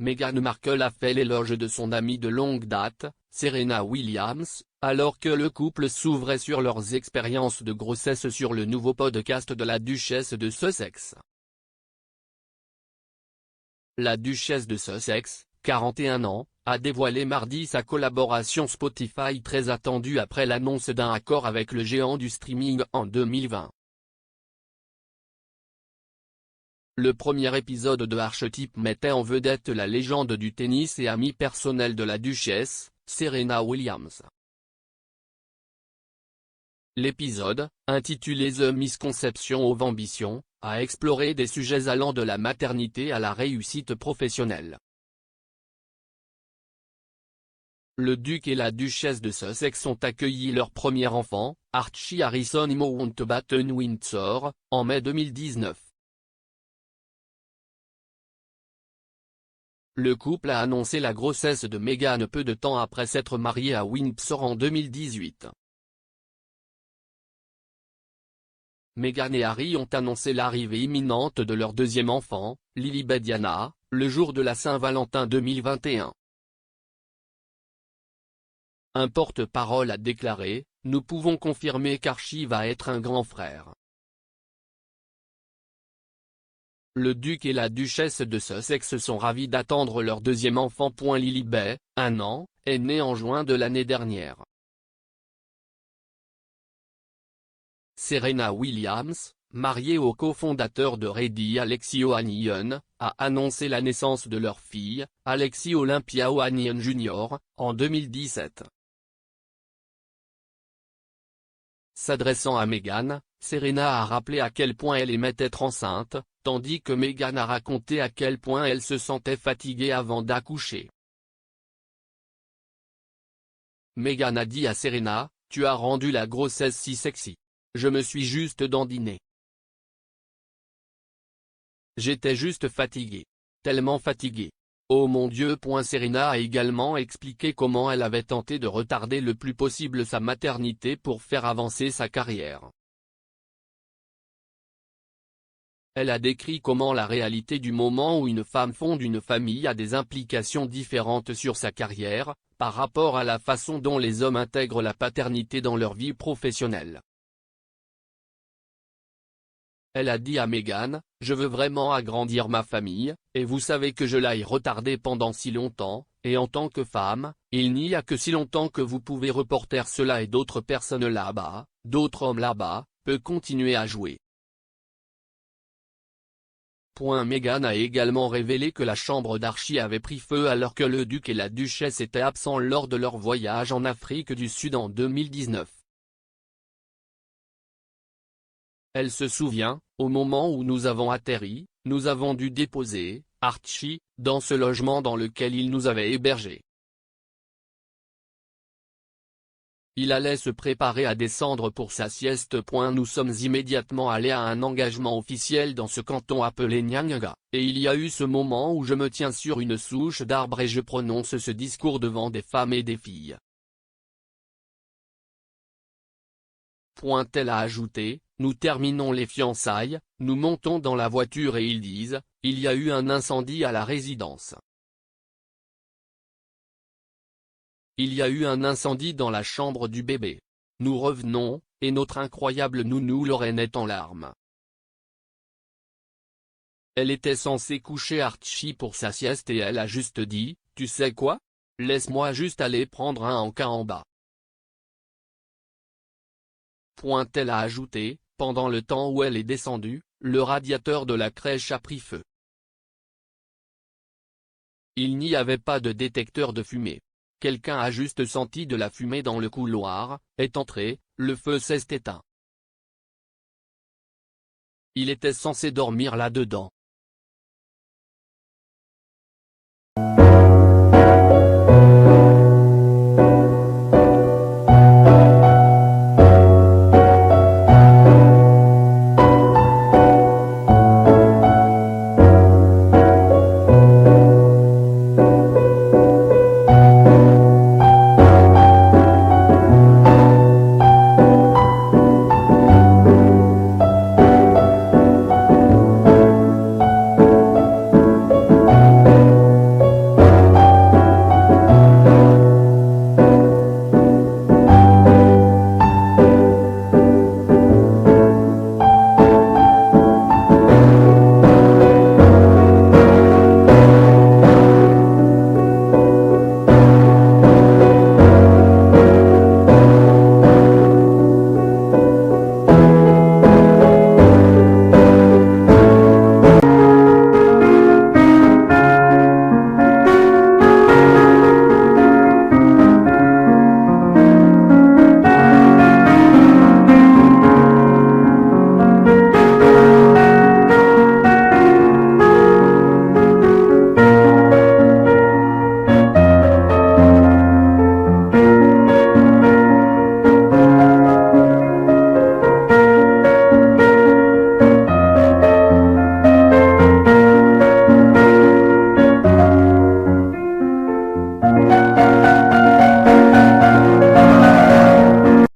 Meghan Markle a fait l'éloge de son amie de longue date, Serena Williams, alors que le couple s'ouvrait sur leurs expériences de grossesse sur le nouveau podcast de la duchesse de Sussex. La duchesse de Sussex, 41 ans, a dévoilé mardi sa collaboration Spotify très attendue après l'annonce d'un accord avec le géant du streaming en 2020. Le premier épisode de Archetype mettait en vedette la légende du tennis et amie personnelle de la duchesse, Serena Williams. L'épisode, intitulé The Misconception of Ambition, a exploré des sujets allant de la maternité à la réussite professionnelle. Le duc et la duchesse de Sussex ont accueilli leur premier enfant, Archie Harrison Mountbatten Windsor, en mai 2019. Le couple a annoncé la grossesse de Meghan peu de temps après s'être marié à Windsor en 2018. Meghan et Harry ont annoncé l'arrivée imminente de leur deuxième enfant, Lilibet Diana, le jour de la Saint-Valentin 2021. Un porte-parole a déclaré : « Nous pouvons confirmer qu'Archie va être un grand frère. » Le duc et la duchesse de Sussex sont ravis d'attendre leur deuxième enfant. Lilibet, 1 an, est née en juin de l'année dernière. Serena Williams, mariée au cofondateur de Ready Alexis Ohanian, a annoncé la naissance de leur fille, Alexis Olympia Ohanian Jr., en 2017. S'adressant à Meghan, Serena a rappelé à quel point elle aimait être enceinte, tandis que Meghan a raconté à quel point elle se sentait fatiguée avant d'accoucher. Meghan a dit à Serena : « Tu as rendu la grossesse si sexy. Je me suis juste dandinée. J'étais juste fatiguée. Tellement fatiguée. Oh mon Dieu !» Serena a également expliqué comment elle avait tenté de retarder le plus possible sa maternité pour faire avancer sa carrière. Elle a décrit comment la réalité du moment où une femme fonde une famille a des implications différentes sur sa carrière, par rapport à la façon dont les hommes intègrent la paternité dans leur vie professionnelle. Elle a dit à Meghan : « Je veux vraiment agrandir ma famille, et vous savez que je l'ai retardé pendant si longtemps, et en tant que femme, il n'y a que si longtemps que vous pouvez reporter cela et d'autres personnes là-bas, d'autres hommes là-bas, peuvent continuer à jouer. » Meghan a également révélé que la chambre d'Archie avait pris feu alors que le duc et la duchesse étaient absents lors de leur voyage en Afrique du Sud en 2019. Elle se souvient : « Au moment où nous avons atterri, nous avons dû déposer Archie dans ce logement dans lequel il nous avait hébergés. Il allait se préparer à descendre pour sa sieste. Nous sommes immédiatement allés à un engagement officiel dans ce canton appelé Nyanga, et il y a eu ce moment où je me tiens sur une souche d'arbre et je prononce ce discours devant des femmes et des filles. » Elle a ajouté : « Nous terminons les fiançailles, nous montons dans la voiture et ils disent : il y a eu un incendie à la résidence. Il y a eu un incendie dans la chambre du bébé. Nous revenons, et notre incroyable nounou Lorraine est en larmes. Elle était censée coucher Archie pour sa sieste et elle a juste dit : tu sais quoi ? Laisse-moi juste aller prendre un encas en bas. » Elle a ajouté : « Pendant le temps où elle est descendue, le radiateur de la crèche a pris feu. Il n'y avait pas de détecteur de fumée. Quelqu'un a juste senti de la fumée dans le couloir, est entré, le feu s'est éteint. Il était censé dormir là-dedans.